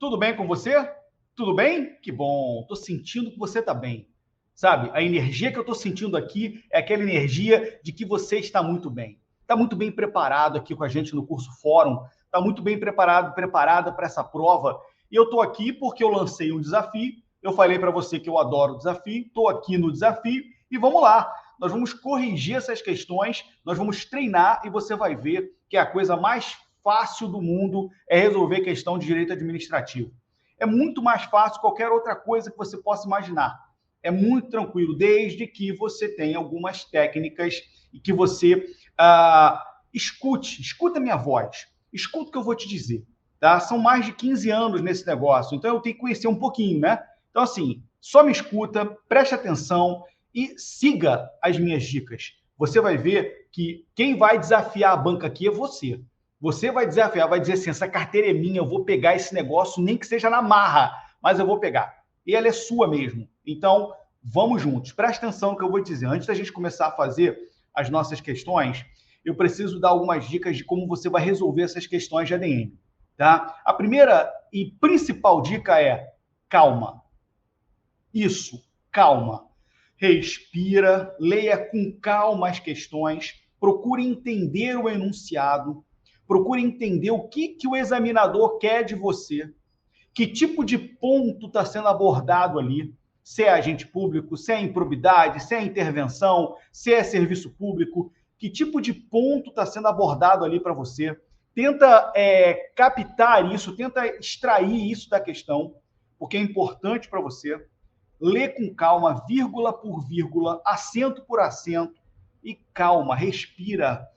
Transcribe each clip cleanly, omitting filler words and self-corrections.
Tudo bem com você? Tudo bem? Que bom. Estou sentindo que você está bem. Sabe, a energia que eu estou sentindo aqui é aquela energia de que você está muito bem. Está muito bem preparado aqui com a gente no curso Fórum. Está muito bem preparada para essa prova. E eu estou aqui porque eu lancei um desafio. Eu falei para você que eu adoro o desafio. Estou aqui no desafio e vamos lá. Nós vamos corrigir essas questões, nós vamos treinar e você vai ver que a coisa mais fácil do mundo é resolver questão de direito administrativo. É muito mais fácil qualquer outra coisa que você possa imaginar. É muito tranquilo, desde que você tenha algumas técnicas e que você escuta a minha voz, escuta o que eu vou te dizer. Tá? São mais de 15 anos nesse negócio, então eu tenho que conhecer um pouquinho, né? Então, assim, só me escuta, preste atenção e siga as minhas dicas. Você vai ver que quem vai desafiar a banca aqui é você. Você vai desafiar, vai dizer assim, essa carteira é minha, eu vou pegar esse negócio, nem que seja na marra, mas eu vou pegar. E ela é sua mesmo. Então, vamos juntos. Presta atenção no que eu vou te dizer. Antes da gente começar a fazer as nossas questões, eu preciso dar algumas dicas de como você vai resolver essas questões de ADM. Tá? A primeira e principal dica é calma. Isso, calma. Respira, leia com calma as questões, procure entender o enunciado, procure entender o que o examinador quer de você, que tipo de ponto está sendo abordado ali, se é agente público, se é improbidade, se é intervenção, se é serviço público, que tipo de ponto está sendo abordado ali para você. Tenta captar isso, tenta extrair isso da questão, porque é importante para você. Lê com calma, vírgula por vírgula, acento por acento, e calma, respira.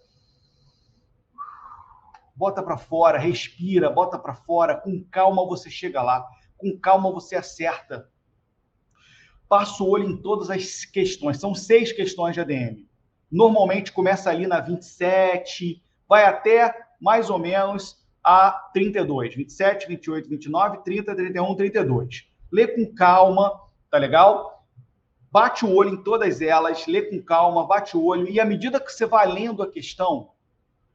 Bota para fora, respira, bota para fora, com calma você chega lá, com calma você acerta. Passa o olho em todas as questões, são 6 questões de ADM. Normalmente começa ali na 27, vai até mais ou menos a 32, 27, 28, 29, 30, 31, 32. Lê com calma, tá legal? Bate o olho em todas elas, lê com calma, bate o olho, e à medida que você vai lendo a questão,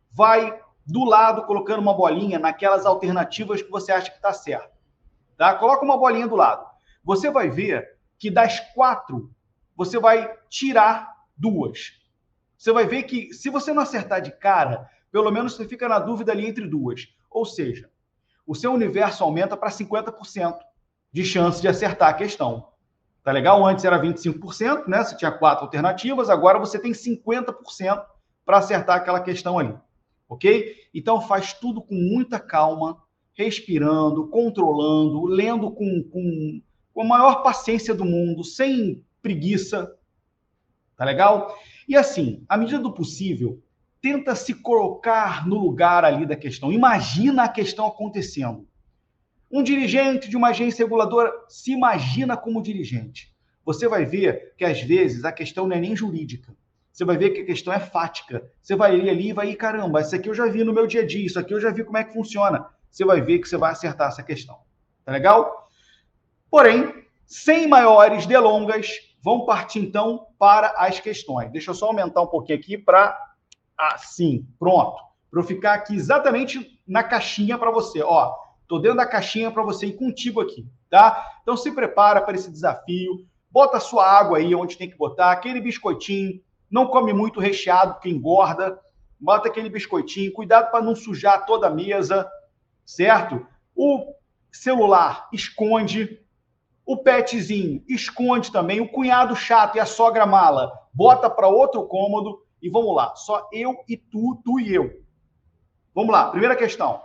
vai do lado colocando uma bolinha naquelas alternativas que você acha que está certo. Tá? Coloca uma bolinha do lado. Você vai ver que das 4, você vai tirar 2. Você vai ver que se você não acertar de cara, pelo menos você fica na dúvida ali entre 2. Ou seja, o seu universo aumenta para 50% de chance de acertar a questão. Tá legal? Antes era 25%, né? Você tinha 4 alternativas, agora você tem 50% para acertar aquela questão ali. Ok? Então faz tudo com muita calma, respirando, controlando, lendo com a maior paciência do mundo, sem preguiça. Tá legal? E assim, à medida do possível, tenta se colocar no lugar ali da questão. Imagina a questão acontecendo. Um dirigente de uma agência reguladora se imagina como dirigente. Você vai ver que, às vezes, a questão não é nem jurídica. Você vai ver que a questão é fática. Você vai ler ali e vai, caramba, isso aqui eu já vi no meu dia a dia, isso aqui eu já vi como é que funciona. Você vai ver que você vai acertar essa questão. Tá legal? Porém, sem maiores delongas, vamos partir então para as questões. Deixa eu só aumentar um pouquinho aqui para assim, pronto. Para eu ficar aqui exatamente na caixinha para você. Ó, tô dentro da caixinha para você ir contigo aqui, tá? Então se prepara para esse desafio. Bota a sua água aí onde tem que botar, aquele biscoitinho. Não come muito recheado, porque engorda. Bota aquele biscoitinho. Cuidado para não sujar toda a mesa, certo? O celular esconde. O petzinho esconde também. O cunhado chato e a sogra mala bota para outro cômodo. E vamos lá. Só eu e tu e eu. Vamos lá. Primeira questão.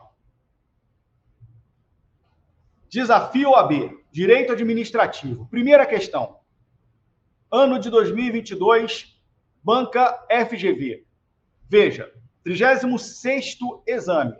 Desafio OAB. Direito administrativo. Primeira questão. Ano de 2022. Banca FGV. Veja, 36º exame.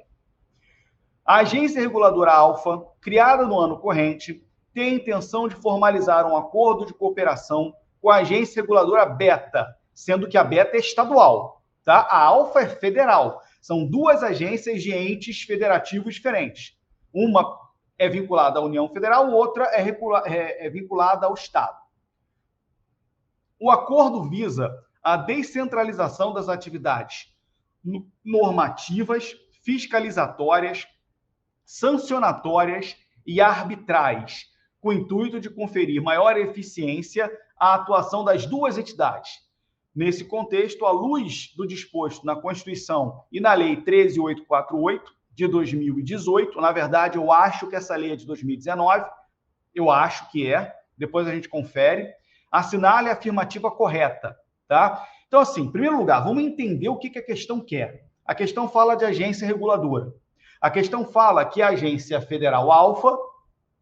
A Agência Reguladora Alfa, criada no ano corrente, tem a intenção de formalizar um acordo de cooperação com a Agência Reguladora Beta, sendo que a Beta é estadual, tá? A Alfa é federal. São 2 agências de entes federativos diferentes. Uma é vinculada à União Federal, outra é vinculada ao Estado. O acordo visa a descentralização das atividades normativas, fiscalizatórias, sancionatórias e arbitrais, com o intuito de conferir maior eficiência à atuação das duas entidades. Nesse contexto, à luz do disposto na Constituição e na Lei 13.848, de 2018, na verdade, eu acho que essa lei é de 2019, eu acho que é, depois a gente confere, assinale a afirmativa correta, tá? Então, assim, em primeiro lugar, vamos entender o que a questão quer. A questão fala de agência reguladora. A questão fala que a agência federal Alfa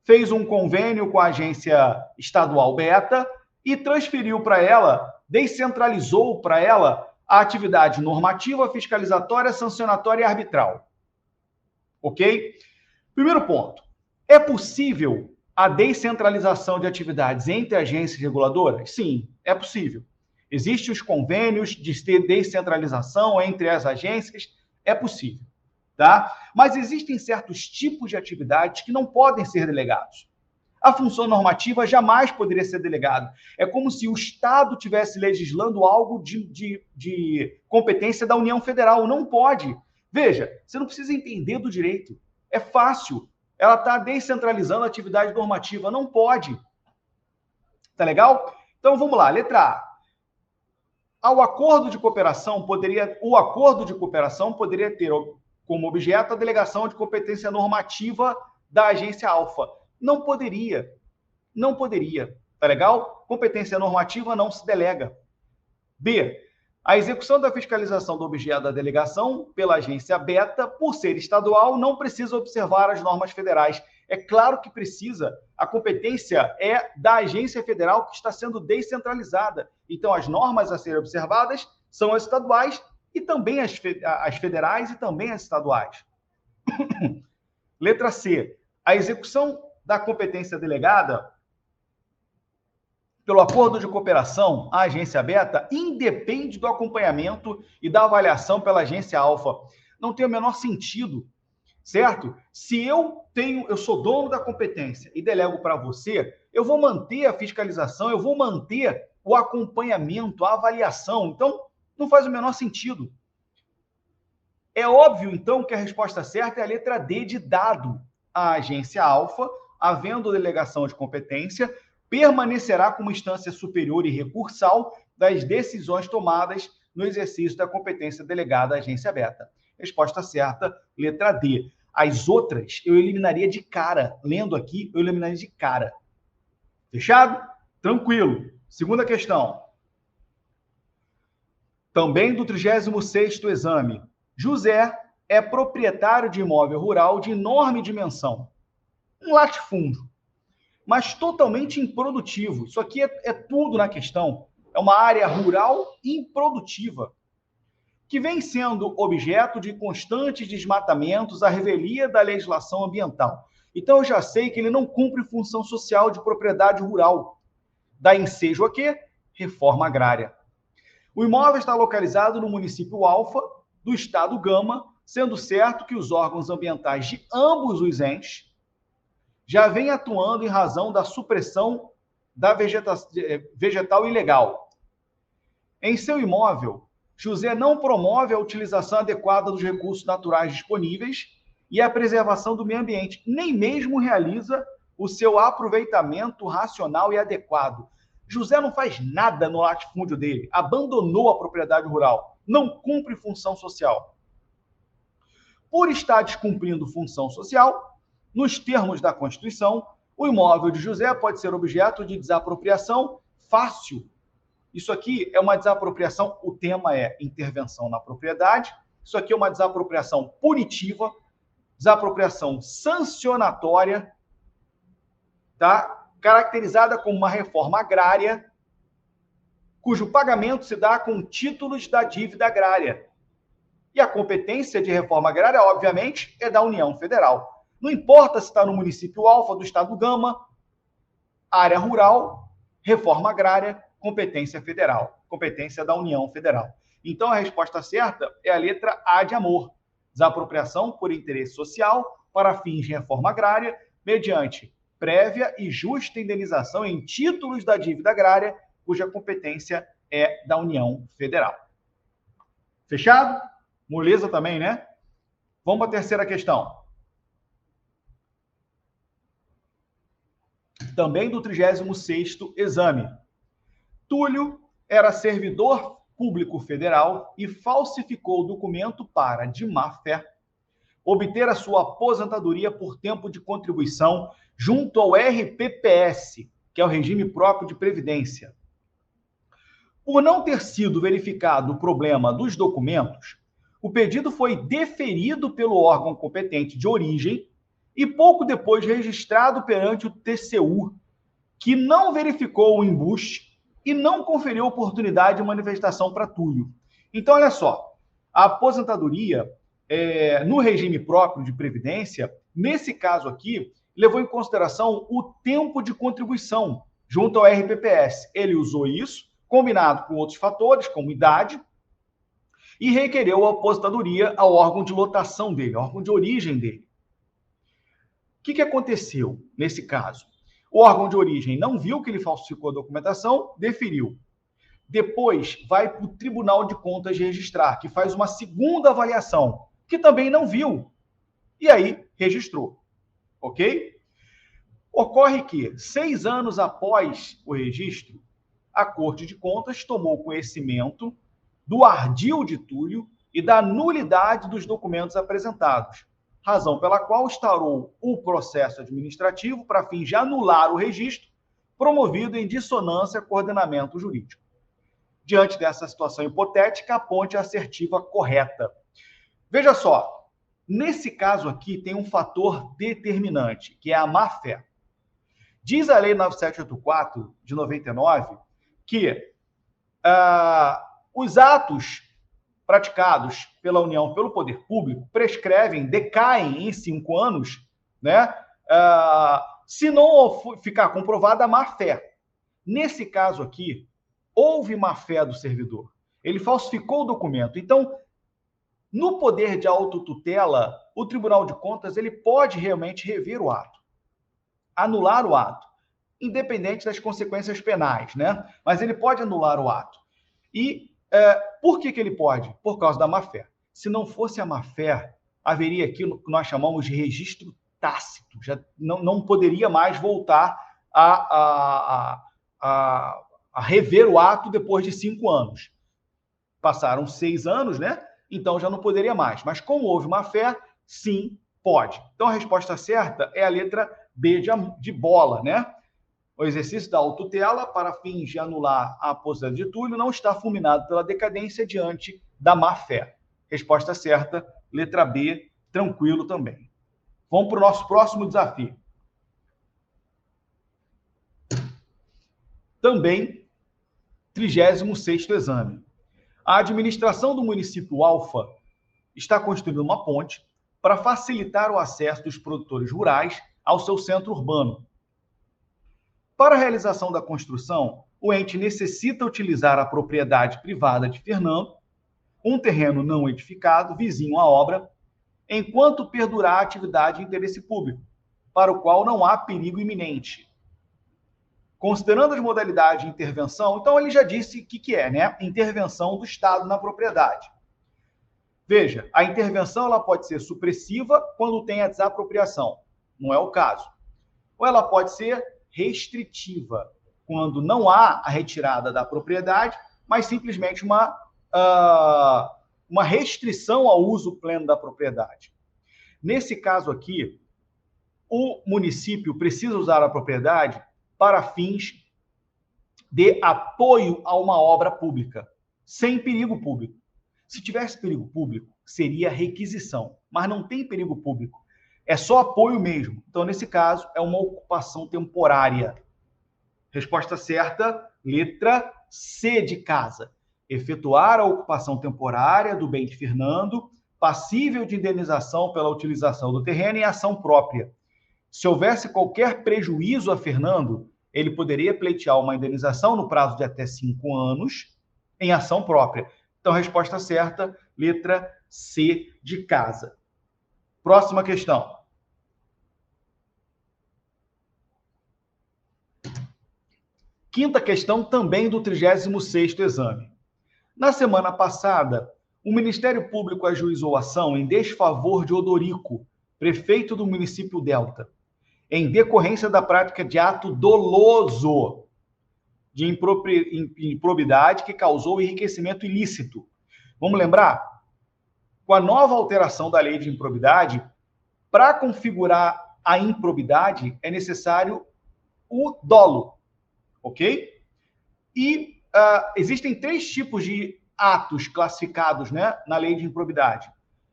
fez um convênio com a agência estadual Beta e transferiu para ela, descentralizou para ela a atividade normativa, fiscalizatória, sancionatória e arbitral. Ok? Primeiro ponto. É possível a descentralização de atividades entre agências reguladoras? Sim, é possível. Existem os convênios de descentralização entre as agências? É possível. Tá? Mas existem certos tipos de atividades que não podem ser delegados. A função normativa jamais poderia ser delegada. É como se o Estado estivesse legislando algo de competência da União Federal. Não pode. Veja, você não precisa entender do direito. É fácil. Ela está descentralizando a atividade normativa. Não pode. Tá legal? Então, vamos lá. Letra A. O acordo de cooperação poderia ter como objeto a delegação de competência normativa da agência Alfa. Não poderia. Não poderia. Tá legal? Competência normativa não se delega. B. A execução da fiscalização do objeto da delegação pela agência Beta, por ser estadual, não precisa observar as normas federais. É claro que precisa. A competência é da agência federal que está sendo descentralizada. Então, as normas a serem observadas são as estaduais e também as federais e também as estaduais. Letra C. A execução da competência delegada pelo acordo de cooperação, a agência Beta independe do acompanhamento e da avaliação pela agência Alfa. Não tem o menor sentido, certo? Se eu sou dono da competência e delego para você, eu vou manter a fiscalização, eu vou manter o acompanhamento, a avaliação. Então, não faz o menor sentido. É óbvio, então, que a resposta certa é a letra D de dado. A agência Alfa, havendo delegação de competência, permanecerá como instância superior e recursal das decisões tomadas no exercício da competência delegada à agência Beta. Resposta certa, letra D. As outras, eu eliminaria de cara. Lendo aqui, eu eliminaria de cara. Fechado? Tranquilo. Segunda questão. Também do 36º exame. José é proprietário de imóvel rural de enorme dimensão. Um latifúndio, mas totalmente improdutivo. Isso aqui é tudo na questão. É uma área rural improdutiva, que vem sendo objeto de constantes desmatamentos à revelia da legislação ambiental. Então, eu já sei que ele não cumpre função social de propriedade rural. Dá ensejo a quê? Reforma agrária. O imóvel está localizado no município Alfa, do estado Gama, sendo certo que os órgãos ambientais de ambos os entes já vem atuando em razão da supressão da vegetal ilegal. Em seu imóvel, José não promove a utilização adequada dos recursos naturais disponíveis e a preservação do meio ambiente, nem mesmo realiza o seu aproveitamento racional e adequado. José não faz nada no latifúndio dele, abandonou a propriedade rural, não cumpre função social. Por estar descumprindo função social, nos termos da Constituição, o imóvel de José pode ser objeto de desapropriação fácil. Isso aqui é uma desapropriação, o tema é intervenção na propriedade, isso aqui é uma desapropriação punitiva, desapropriação sancionatória, tá? Caracterizada como uma reforma agrária, cujo pagamento se dá com títulos da dívida agrária. E a competência de reforma agrária, obviamente, é da União Federal. Não importa se está no município Alfa, do estado Gama, área rural, reforma agrária, competência federal, competência da União Federal. Então, a resposta certa é a letra A de amor. Desapropriação por interesse social para fins de reforma agrária, mediante prévia e justa indenização em títulos da dívida agrária, cuja competência é da União Federal. Fechado? Moleza também, né? Vamos para a terceira questão. também do 36º exame. Túlio era servidor público federal e falsificou o documento para, de má-fé, obter a sua aposentadoria por tempo de contribuição junto ao RPPS, que é o regime próprio de previdência. Por não ter sido verificado o problema dos documentos, o pedido foi deferido pelo órgão competente de origem e pouco depois registrado perante o TCU, que não verificou o embuste e não conferiu oportunidade de manifestação para Túlio. Então, olha só, a aposentadoria no regime próprio de previdência, nesse caso aqui, levou em consideração o tempo de contribuição junto ao RPPS. Ele usou isso, combinado com outros fatores, como idade, e requereu a aposentadoria ao órgão de lotação dele, ao órgão de origem dele. O que aconteceu nesse caso? O órgão de origem não viu que ele falsificou a documentação, deferiu. Depois vai para o Tribunal de Contas registrar, que faz uma segunda avaliação, que também não viu. E aí, registrou. Ok? Ocorre que, 6 anos após o registro, a Corte de Contas tomou conhecimento do ardil de Túlio e da nulidade dos documentos apresentados, razão pela qual instaurou o processo administrativo para fins de anular o registro, promovido em dissonância com o ordenamento jurídico. Diante dessa situação hipotética, aponte a assertiva correta. Veja só, nesse caso aqui tem um fator determinante, que é a má-fé. Diz a Lei 9784, de 99, que os atos praticados pela União, pelo poder público, prescrevem, decaem em 5 anos, né? Se não ficar comprovada a má-fé. Nesse caso aqui, houve má-fé do servidor. Ele falsificou o documento. Então, no poder de autotutela, o Tribunal de Contas ele pode realmente rever o ato, anular o ato, independente das consequências penais, né? Mas ele pode anular o ato. E por que ele pode? Por causa da má-fé. Se não fosse a má-fé, haveria aquilo que nós chamamos de registro tácito. Já não poderia mais voltar a rever o ato depois de 5 anos. Passaram 6 anos, né? Então já não poderia mais. Mas como houve má-fé, sim, pode. Então a resposta certa é a letra B de bola, né? O exercício da autotutela para fins de anular a aposentadoria de Túlio não está fulminado pela decadência diante da má-fé. Resposta certa, letra B, tranquilo também. Vamos para o nosso próximo desafio. Também, 36º exame. A administração do município Alfa está construindo uma ponte para facilitar o acesso dos produtores rurais ao seu centro urbano. Para a realização da construção, o ente necessita utilizar a propriedade privada de Fernando, um terreno não edificado, vizinho à obra, enquanto perdurar a atividade de interesse público, para o qual não há perigo iminente. Considerando as modalidades de intervenção, então ele já disse o que é, né? Intervenção do Estado na propriedade. Veja, a intervenção ela pode ser supressiva quando tem a desapropriação. Não é o caso. Ou ela pode ser restritiva, quando não há a retirada da propriedade, mas simplesmente uma restrição ao uso pleno da propriedade. Nesse caso aqui, o município precisa usar a propriedade para fins de apoio a uma obra pública, sem perigo público. Se tivesse perigo público, seria requisição, mas não tem perigo público. É só apoio mesmo. Então, nesse caso, é uma ocupação temporária. Resposta certa, letra C de casa. Efetuar a ocupação temporária do bem de Fernando, passível de indenização pela utilização do terreno em ação própria. Se houvesse qualquer prejuízo a Fernando, ele poderia pleitear uma indenização no prazo de até 5 anos em ação própria. Então, resposta certa, letra C de casa. Próxima questão. Quinta questão, também do 36º exame. Na semana passada, o Ministério Público ajuizou ação em desfavor de Odorico, prefeito do município Delta, em decorrência da prática de ato doloso de improbidade que causou enriquecimento ilícito. Vamos lembrar? Com a nova alteração da lei de improbidade, para configurar a improbidade é necessário o dolo, ok? E existem 3 tipos de atos classificados, né, na lei de improbidade.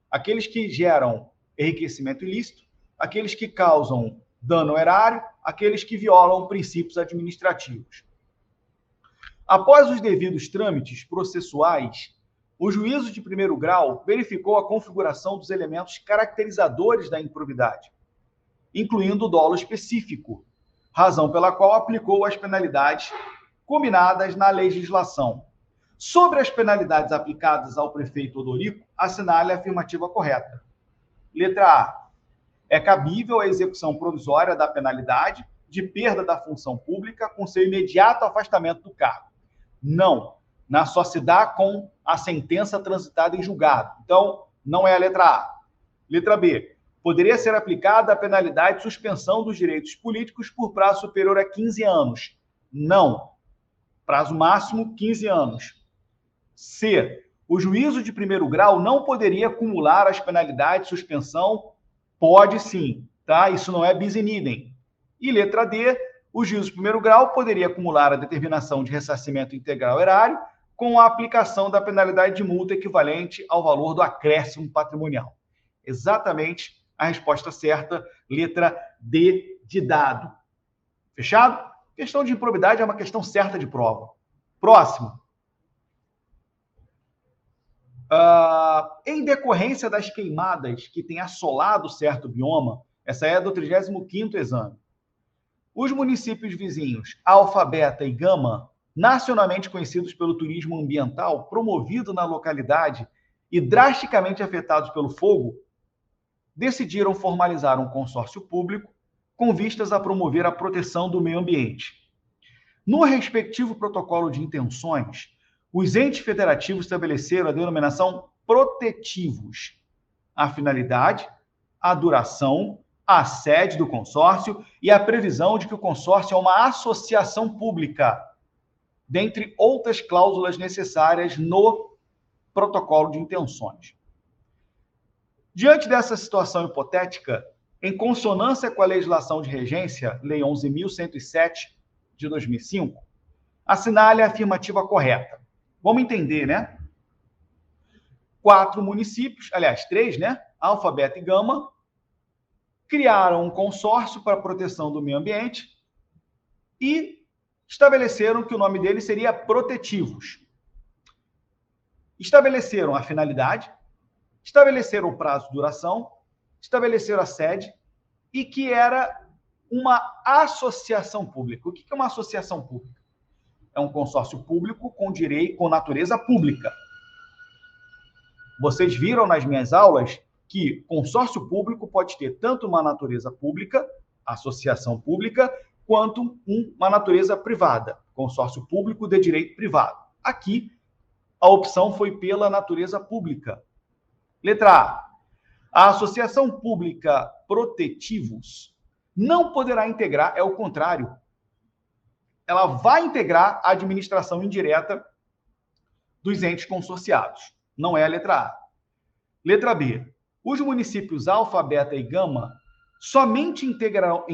Aqueles que geram enriquecimento ilícito, aqueles que causam dano ao erário, aqueles que violam princípios administrativos. Após os devidos trâmites processuais, o juízo de primeiro grau verificou a configuração dos elementos caracterizadores da improbidade, incluindo o dolo específico, razão pela qual aplicou as penalidades combinadas na legislação. Sobre as penalidades aplicadas ao prefeito Odorico, assinale a afirmativa correta. Letra A. É cabível a execução provisória da penalidade de perda da função pública com seu imediato afastamento do cargo. Não. Só se dá com a sentença transitada em julgado. Então, não é a letra A. Letra B. Poderia ser aplicada a penalidade de suspensão dos direitos políticos por prazo superior a 15 anos. Não. Prazo máximo, 15 anos. C. O juízo de primeiro grau não poderia acumular as penalidades de suspensão? Pode sim, tá? Isso não é bis in idem. E letra D. O juízo de primeiro grau poderia acumular a determinação de ressarcimento integral erário com a aplicação da penalidade de multa equivalente ao valor do acréscimo patrimonial. Exatamente a resposta certa, letra D de dado. Fechado? Questão de improbidade é uma questão certa de prova. Próximo. Em decorrência das queimadas que têm assolado certo bioma, essa é do 35º exame, os municípios vizinhos Alfa, Beta e Gama, nacionalmente conhecidos pelo turismo ambiental promovido na localidade e drasticamente afetados pelo fogo, decidiram formalizar um consórcio público com vistas a promover a proteção do meio ambiente. No respectivo protocolo de intenções, os entes federativos estabeleceram a denominação protetivos, a finalidade, a duração, a sede do consórcio e a previsão de que o consórcio é uma associação pública, dentre outras cláusulas necessárias no protocolo de intenções. Diante dessa situação hipotética, em consonância com a legislação de regência, Lei 11.107, de 2005, assinale a afirmativa correta. Vamos entender, né? 4 municípios, aliás, 3, né? Alfa, Beta e Gama, criaram um consórcio para a proteção do meio ambiente e estabeleceram que o nome dele seria Protetivos. Estabeleceram a finalidade, estabeleceram o prazo de duração, estabeleceram a sede e que era uma associação pública. O que é uma associação pública? É um consórcio público com direito, com natureza pública. Vocês viram nas minhas aulas que consórcio público pode ter tanto uma natureza pública, associação pública, quanto uma natureza privada, consórcio público de direito privado. Aqui, a opção foi pela natureza pública. Letra A. A associação pública Protetivos não poderá integrar, é o contrário. Ela vai integrar a administração indireta dos entes consorciados. Não é a letra A. Letra B. Os municípios Alfa, Beta e Gama somente entregarão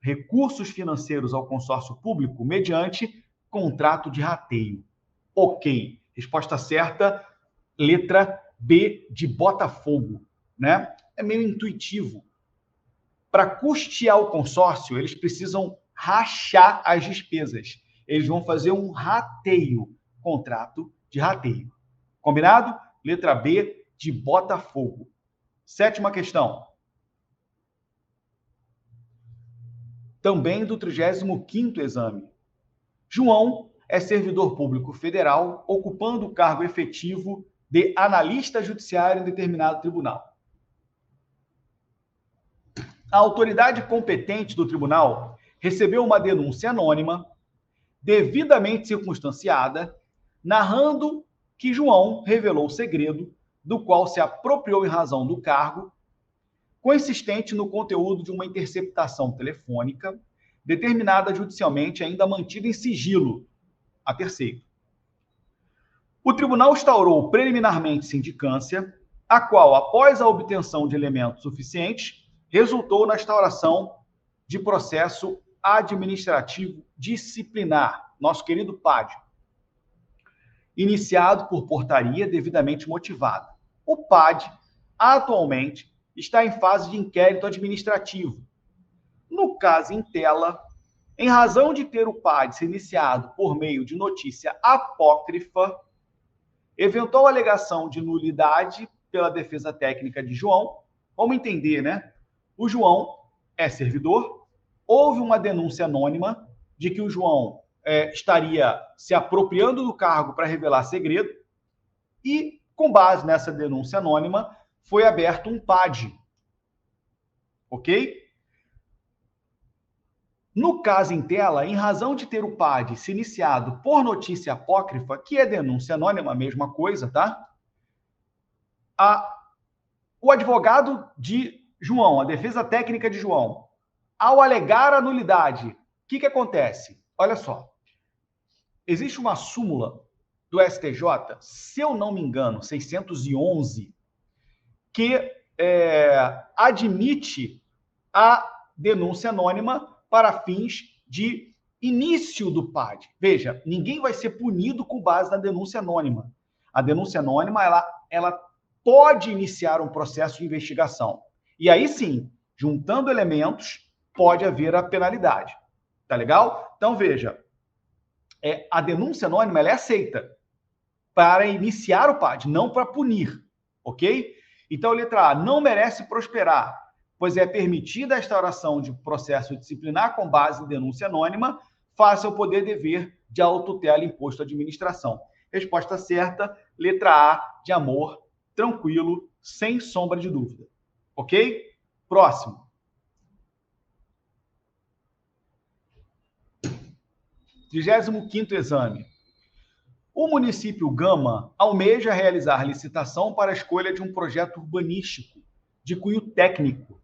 recursos financeiros ao consórcio público mediante contrato de rateio. Ok. Resposta certa, letra B de Botafogo, né? É meio intuitivo. Para custear o consórcio, eles precisam rachar as despesas. Eles vão fazer um rateio, contrato de rateio. Combinado? Letra B de Botafogo. 7ª questão. Também do 35º exame. João é servidor público federal, ocupando o cargo efetivo de analista judiciário em determinado tribunal. A autoridade competente do tribunal recebeu uma denúncia anônima, devidamente circunstanciada, narrando que João revelou o segredo do qual se apropriou em razão do cargo, consistente no conteúdo de uma interceptação telefônica, determinada judicialmente, ainda mantida em sigilo, a terceiro. O tribunal instaurou preliminarmente sindicância, a qual, após a obtenção de elementos suficientes, resultou na instauração de processo administrativo disciplinar, nosso querido PAD, iniciado por portaria devidamente motivada. O PAD, atualmente, está em fase de inquérito administrativo. No caso em tela, em razão de ter o PAD se iniciado por meio de notícia apócrifa, eventual alegação de nulidade pela defesa técnica de João, vamos entender, né? O João é servidor, houve uma denúncia anônima de que o João estaria se apropriando do cargo para revelar segredo e, com base nessa denúncia anônima, foi aberto um PAD, ok? No caso em tela, em razão de ter o PAD se iniciado por notícia apócrifa, que é denúncia anônima, a mesma coisa, tá? O advogado de João, a defesa técnica de João, ao alegar a nulidade, o que acontece? Olha só, existe uma súmula do STJ, se eu não me engano, 611, que admite a denúncia anônima para fins de início do PAD. Veja, ninguém vai ser punido com base na denúncia anônima. A denúncia anônima, ela pode iniciar um processo de investigação. E aí sim, juntando elementos, pode haver a penalidade. Tá legal? Então, veja, a denúncia anônima ela é aceita para iniciar o PAD, não para punir, ok? Então, letra A, não merece prosperar, pois é permitida a instauração de processo disciplinar com base em denúncia anônima, face ao poder dever de autotutela imposto à administração. Resposta certa, letra A, de amor, tranquilo, sem sombra de dúvida. Ok? Próximo. 35º exame. O município Gama almeja realizar licitação para a escolha de um projeto urbanístico de cunho técnico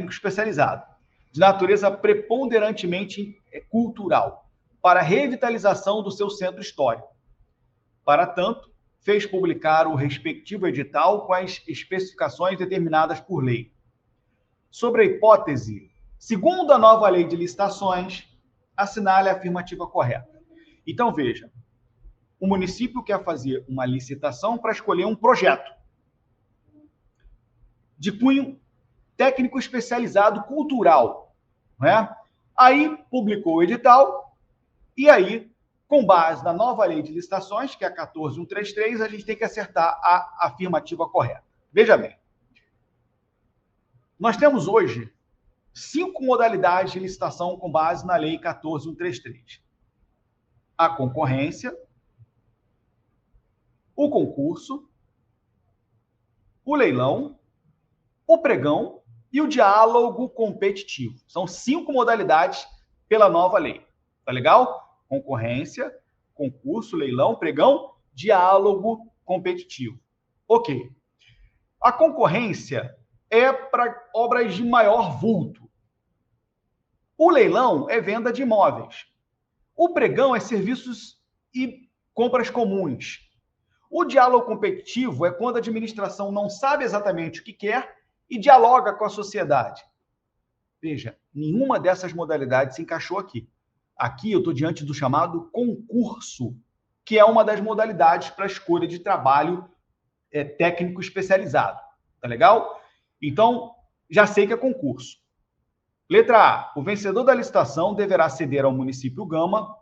especializado, de natureza preponderantemente cultural, para a revitalização do seu centro histórico. Para tanto, fez publicar o respectivo edital com as especificações determinadas por lei. Sobre a hipótese, segundo a nova lei de licitações, assinale a afirmativa correta. Então, veja, o município quer fazer uma licitação para escolher um projeto de cunho técnico especializado cultural, né? Aí publicou o edital e aí, com base na nova lei de licitações, que é a 14.133, a gente tem que acertar a afirmativa correta. Veja bem, nós temos hoje 5 modalidades de licitação com base na lei 14.133. A concorrência, o concurso, o leilão, o pregão e o diálogo competitivo. São 5 modalidades pela nova lei. Tá legal? Concorrência, concurso, leilão, pregão, diálogo competitivo. Ok. A concorrência é para obras de maior vulto. O leilão é venda de imóveis. O pregão é serviços e compras comuns. O diálogo competitivo é quando a administração não sabe exatamente o que quer e dialoga com a sociedade. Veja, nenhuma dessas modalidades se encaixou aqui. Aqui eu estou diante do chamado concurso, que é uma das modalidades para a escolha de trabalho técnico especializado. Tá legal? Então, já sei que é concurso. Letra A. O vencedor da licitação deverá ceder ao município Gama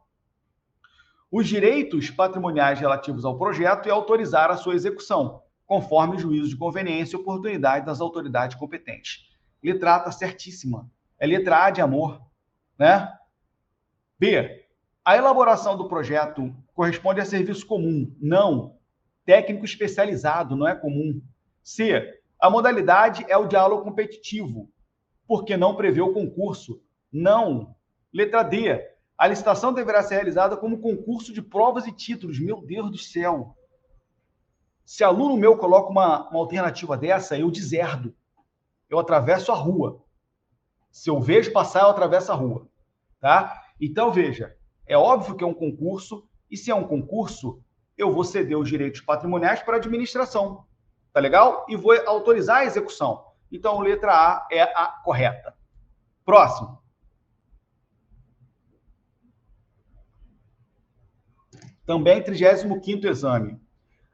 os direitos patrimoniais relativos ao projeto e autorizar a sua execução, conforme o juízo de conveniência e oportunidade das autoridades competentes. Letra A está certíssima. É letra A de amor, né? B. A elaboração do projeto corresponde a serviço comum. Não. Técnico especializado, não é comum. C. A modalidade é o diálogo competitivo, porque não prevê o concurso. Não. Letra D. A licitação deverá ser realizada como concurso de provas e títulos. Meu Deus do céu. Se aluno meu coloca uma alternativa dessa, eu deserdo. eu atravesso a rua. Se eu vejo passar, eu atravesso a rua. Tá? Então, veja, é óbvio que é um concurso, e se é um concurso, eu vou ceder os direitos patrimoniais para a administração. Tá legal? E vou autorizar a execução. Então, letra A é a correta. Próximo. Também 35º exame.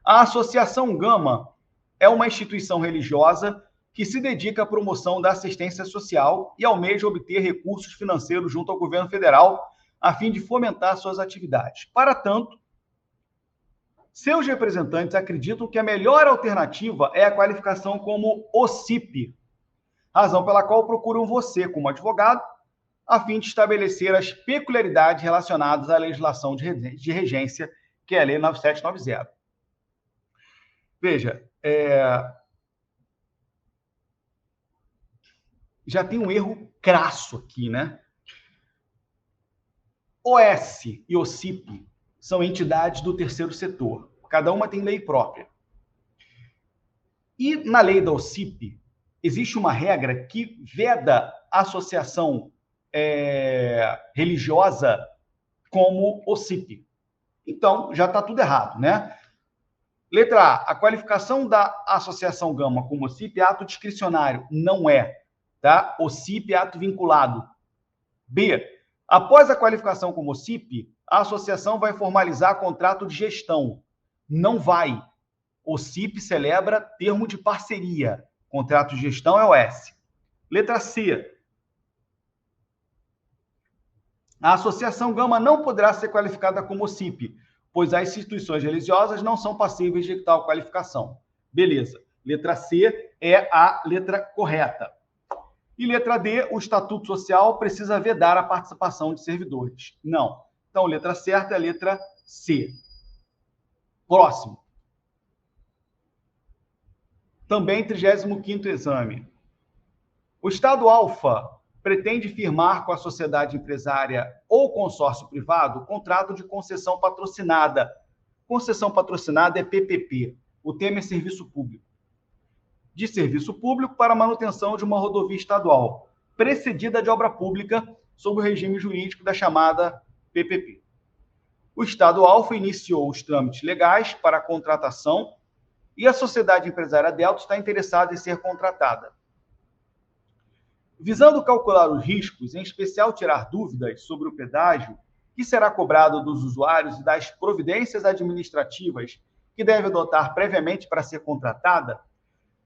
A Associação Gama é uma instituição religiosa que se dedica à promoção da assistência social e almeja obter recursos financeiros junto ao governo federal a fim de fomentar suas atividades. Para tanto, seus representantes acreditam que a melhor alternativa é a qualificação como OCIP, razão pela qual procuram você, como advogado, a fim de estabelecer as peculiaridades relacionadas à legislação de regência, que é a Lei 9790. Veja, já tem um erro crasso aqui, né? OS e OCIP são entidades do terceiro setor. Cada uma tem lei própria. E na lei da OCIP, existe uma regra que veda a associação religiosa como OCIP. Então, já está tudo errado, né? Letra A, a qualificação da Associação Gama como OCIP é ato discricionário. Não é. Tá? OCIP é ato vinculado. B, após a qualificação como OCIP, a associação vai formalizar contrato de gestão. Não vai. OCIP celebra termo de parceria. Contrato de gestão é o S. Letra C. A Associação Gama não poderá ser qualificada como OCIP, pois as instituições religiosas não são passíveis de tal qualificação. Beleza. Letra C é a letra correta. E letra D, o Estatuto Social precisa vedar a participação de servidores. Não. Então, letra certa é a letra C. Próximo. Também 35º exame. O Estado Alfa pretende firmar com a sociedade empresária ou consórcio privado contrato de concessão patrocinada. Concessão patrocinada é PPP. O tema é serviço público. De serviço público para manutenção de uma rodovia estadual, precedida de obra pública sob o regime jurídico da chamada PPP. O Estado Alfa iniciou os trâmites legais para a contratação e a sociedade empresária Delta está interessada em ser contratada. Visando calcular os riscos, em especial tirar dúvidas sobre o pedágio que será cobrado dos usuários e das providências administrativas que deve adotar previamente para ser contratada,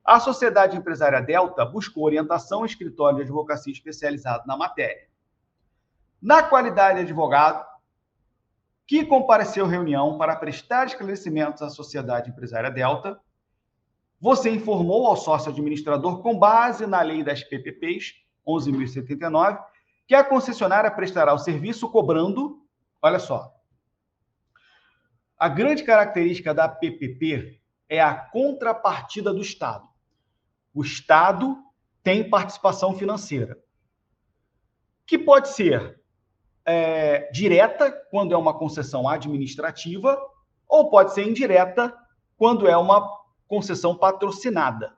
a Sociedade Empresária Delta buscou orientação em escritório de advocacia especializado na matéria. Na qualidade de advogado, que compareceu à reunião para prestar esclarecimentos à Sociedade Empresária Delta, você informou ao sócio administrador, com base na lei das PPPs, 11.079, que a concessionária prestará o serviço cobrando, olha só, a grande característica da PPP é a contrapartida do Estado. O Estado tem participação financeira, que pode ser direta, quando é uma concessão administrativa, ou pode ser indireta, quando é uma concessão patrocinada.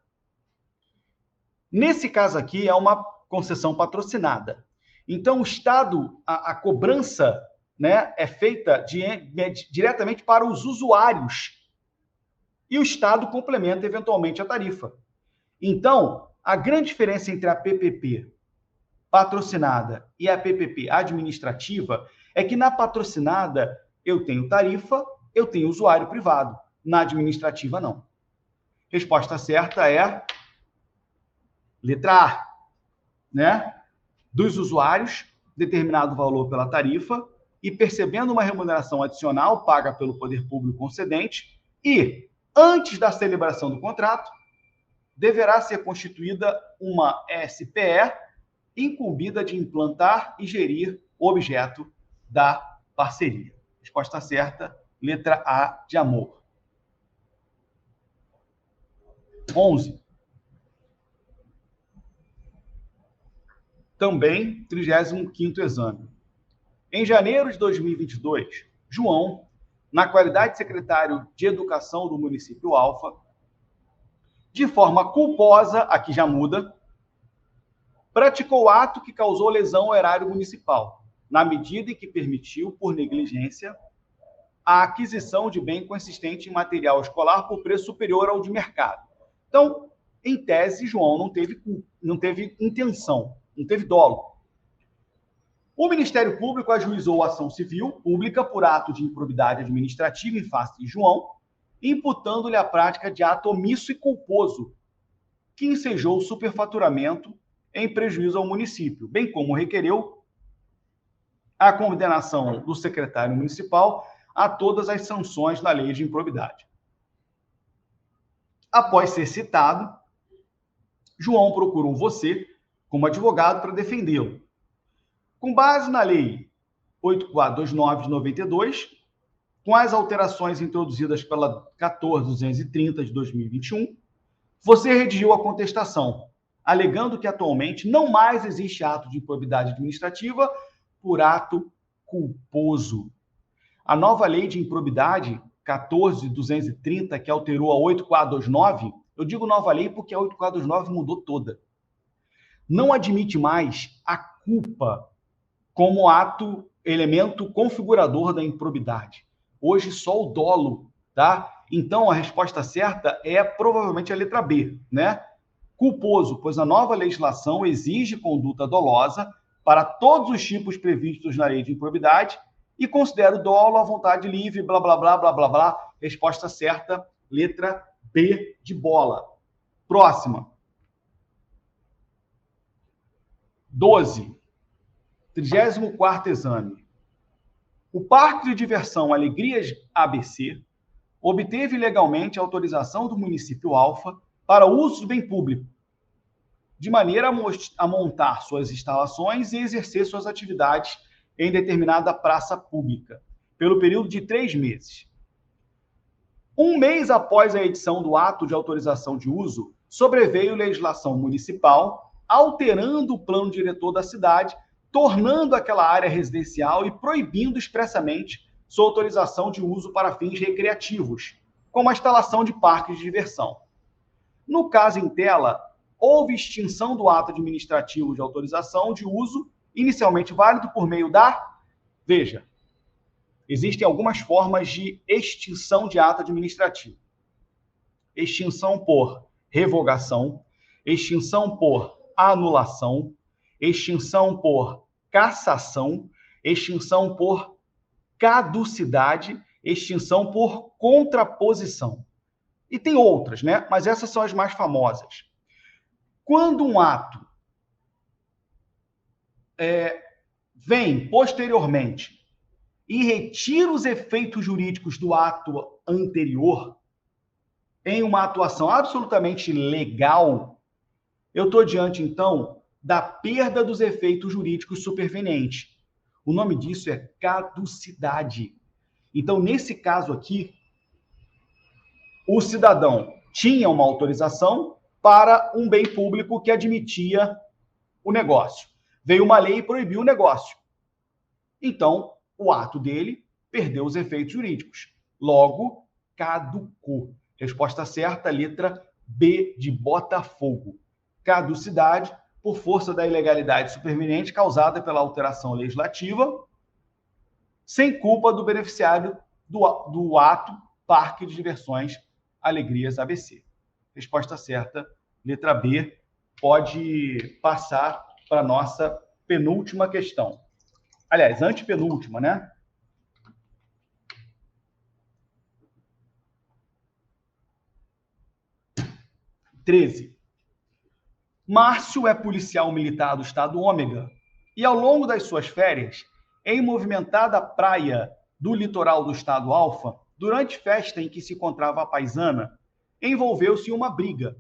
Nesse caso aqui, é uma concessão patrocinada. Então, o Estado, a cobrança, né, é feita diretamente para os usuários, e o Estado complementa eventualmente a tarifa. Então, a grande diferença entre a PPP patrocinada e a PPP administrativa é que na patrocinada eu tenho tarifa, eu tenho usuário privado. Na administrativa, não. Resposta certa é letra A, né? Dos usuários, determinado valor pela tarifa e percebendo uma remuneração adicional paga pelo poder público concedente e, antes da celebração do contrato, deverá ser constituída uma SPE incumbida de implantar e gerir o objeto da parceria. Resposta certa, letra A de amor. 11. Também 35º exame. Em janeiro de 2022, João, na qualidade de secretário de Educação do município Alfa, de forma culposa, aqui já muda, praticou ato que causou lesão ao erário municipal, na medida em que permitiu, por negligência, a aquisição de bem consistente em material escolar por preço superior ao de mercado. Então, em tese, João não teve intenção, não teve dolo. O Ministério Público ajuizou a ação civil pública por ato de improbidade administrativa em face de João, imputando-lhe a prática de ato omisso e culposo, que ensejou o superfaturamento em prejuízo ao município, bem como requereu a condenação do secretário municipal a todas as sanções da lei de improbidade. Após ser citado, João procurou você como advogado para defendê-lo. Com base na lei 8429 de 92, com as alterações introduzidas pela 14230 de 2021, você redigiu a contestação, alegando que atualmente não mais existe ato de improbidade administrativa por ato culposo. A nova lei de improbidade 14230, que alterou a 8429, eu digo nova lei porque a 8429 mudou toda. Não admite mais a culpa como elemento configurador da improbidade. Hoje só o dolo, tá? Então a resposta certa é provavelmente a letra B, né? Culposo, pois a nova legislação exige conduta dolosa para todos os tipos previstos na lei de improbidade e considera o dolo a vontade livre, blá, blá, blá, blá, blá, blá. Resposta certa, letra B de bola. Próxima. 12. 34º exame. O Parque de Diversão Alegrias ABC obteve legalmente a autorização do município Alfa para uso do bem público, de maneira a montar suas instalações e exercer suas atividades em determinada praça pública, pelo período de 3 meses. Um mês após a edição do ato de autorização de uso, sobreveio legislação municipal alterando o plano diretor da cidade, tornando aquela área residencial e proibindo expressamente sua autorização de uso para fins recreativos, como a instalação de parques de diversão. No caso em tela, houve extinção do ato administrativo de autorização de uso, inicialmente válido por meio da... Veja, existem algumas formas de extinção de ato administrativo. Extinção por revogação, extinção por anulação, extinção por cassação, extinção por caducidade, extinção por contraposição. E tem outras, né? Mas essas são as mais famosas. Quando um ato vem posteriormente e retira os efeitos jurídicos do ato anterior, em uma atuação absolutamente legal, eu estou diante, então, da perda dos efeitos jurídicos supervenientes. O nome disso é caducidade. Então, nesse caso aqui, o cidadão tinha uma autorização para um bem público que admitia o negócio. Veio uma lei e proibiu o negócio. Então, o ato dele perdeu os efeitos jurídicos. Logo, caducou. Resposta certa, letra B de Botafogo. Caducidade por força da ilegalidade superveniente causada pela alteração legislativa, sem culpa do beneficiário do ato Parque de Diversões Alegrias ABC. Resposta certa, letra B. Pode passar para a nossa penúltima questão. Aliás, antepenúltima, né? (13) Márcio é policial militar do estado Ômega e, ao longo das suas férias, em movimentada praia do litoral do estado Alfa, durante festa em que se encontrava a paisana, envolveu-se em uma briga,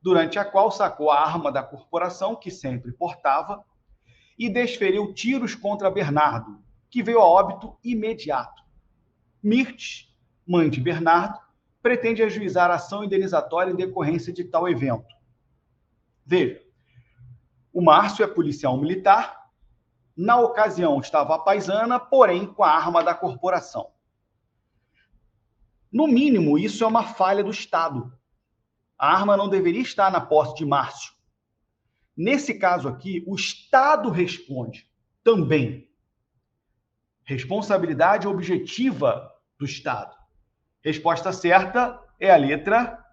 durante a qual sacou a arma da corporação, que sempre portava, e desferiu tiros contra Bernardo, que veio a óbito imediato. Mirtes, mãe de Bernardo, pretende ajuizar ação indenizatória em decorrência de tal evento. Veja, o Márcio é policial militar, na ocasião estava a paisana, porém com a arma da corporação. No mínimo, isso é uma falha do Estado. A arma não deveria estar na posse de Márcio. Nesse caso aqui, o Estado responde também. Responsabilidade objetiva do Estado. Resposta certa é a letra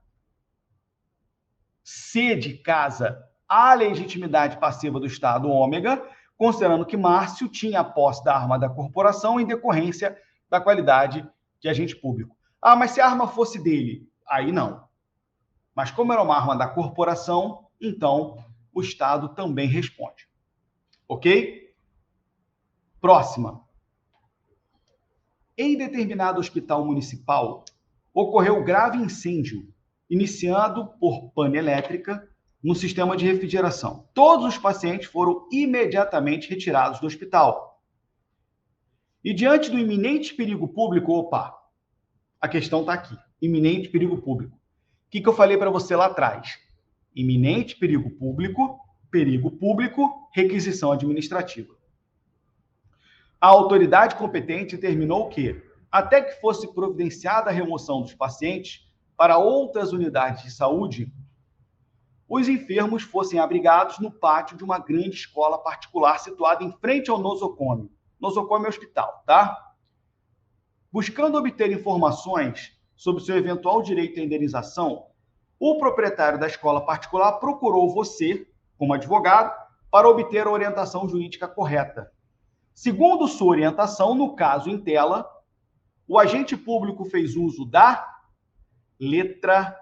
C de casa. A legitimidade passiva do Estado, ômega, considerando que Márcio tinha a posse da arma da corporação em decorrência da qualidade de agente público. Ah, mas se a arma fosse dele? Aí não. Mas como era uma arma da corporação, então o Estado também responde. Ok? Próxima. Em determinado hospital municipal, ocorreu grave incêndio, iniciado por pane elétrica no sistema de refrigeração. Todos os pacientes foram imediatamente retirados do hospital. E diante do iminente perigo público, opa, a questão está aqui, iminente perigo público. O que eu falei para você lá atrás? Iminente perigo público, requisição administrativa. A autoridade competente determinou que, até que fosse providenciada a remoção dos pacientes para outras unidades de saúde, os enfermos fossem abrigados no pátio de uma grande escola particular situada em frente ao nosocômio. Nosocômio é hospital, tá? Buscando obter informações sobre seu eventual direito à indenização, o proprietário da escola particular procurou você, como advogado, para obter a orientação jurídica correta. Segundo sua orientação, no caso em tela, o agente público fez uso da letra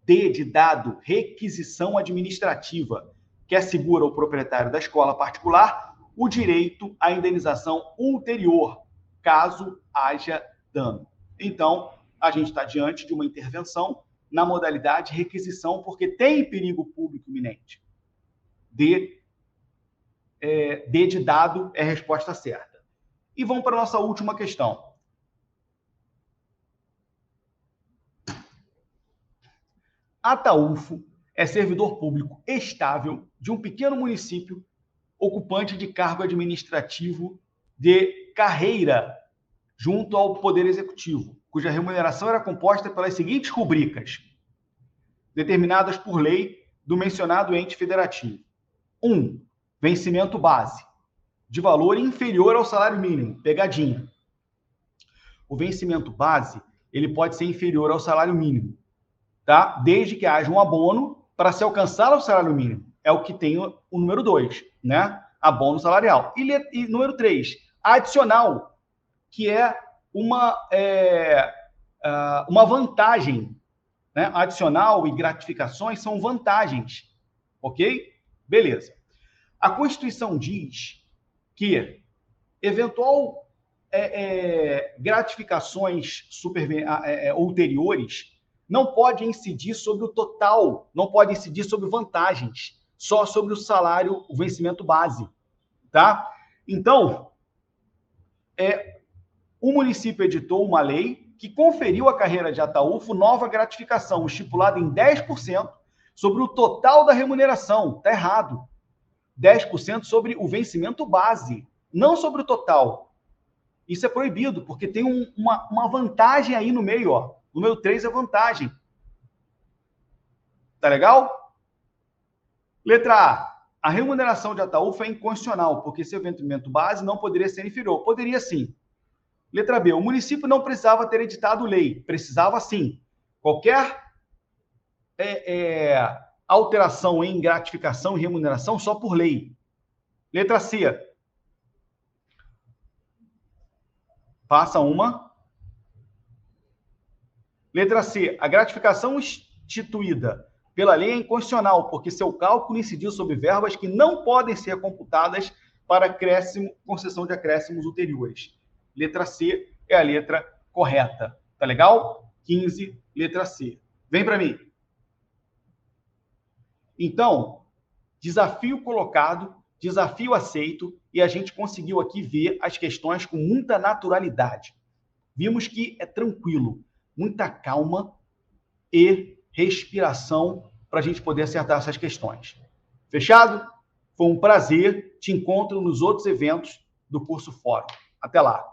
D de dado, requisição administrativa, que assegura ao proprietário da escola particular o direito à indenização ulterior, caso haja dano. Então, a gente está diante de uma intervenção na modalidade requisição, porque tem perigo público iminente. D de dado é a resposta certa. E vamos para a nossa última questão. Ataúfo é servidor público estável de um pequeno município ocupante de cargo administrativo de carreira junto ao Poder Executivo, cuja remuneração era composta pelas seguintes rubricas, determinadas por lei do mencionado ente federativo. 1. Vencimento base, de valor inferior ao salário mínimo, pegadinha. O vencimento base, ele pode ser inferior ao salário mínimo, tá? Desde que haja um abono para se alcançar o salário mínimo. É o que tem o número 2, né? Abono salarial. E número 3, adicional, que é uma vantagem, né? Adicional e gratificações são vantagens, ok? Beleza. A Constituição diz que eventual gratificações ulteriores não pode incidir sobre o total, não pode incidir sobre vantagens, só sobre o salário, o vencimento base, tá? Então, o município editou uma lei que conferiu à carreira de Ataúfo nova gratificação, estipulada em 10% sobre o total da remuneração. Está errado. 10% sobre o vencimento base, não sobre o total. Isso é proibido, porque tem uma vantagem aí no meio, ó. Número 3 é vantagem. Tá legal? Letra A. A remuneração de Ataúfo é inconstitucional, porque seu vencimento base não poderia ser inferior. Poderia sim. Letra B. O município não precisava ter editado lei. Precisava sim. Qualquer alteração em gratificação e remuneração só por lei. Letra C. Passa uma. Letra C. A gratificação instituída pela lei é inconstitucional, porque seu cálculo incidiu sobre verbas que não podem ser computadas para acréscimo, concessão de acréscimos ulteriores. Letra C é a letra correta. Tá legal? 15, letra C. Vem para mim. Então, desafio colocado, desafio aceito, e a gente conseguiu aqui ver as questões com muita naturalidade. Vimos que é tranquilo, muita calma e respiração para a gente poder acertar essas questões. Fechado? Foi um prazer. Te encontro nos outros eventos do curso Fórum. Até lá!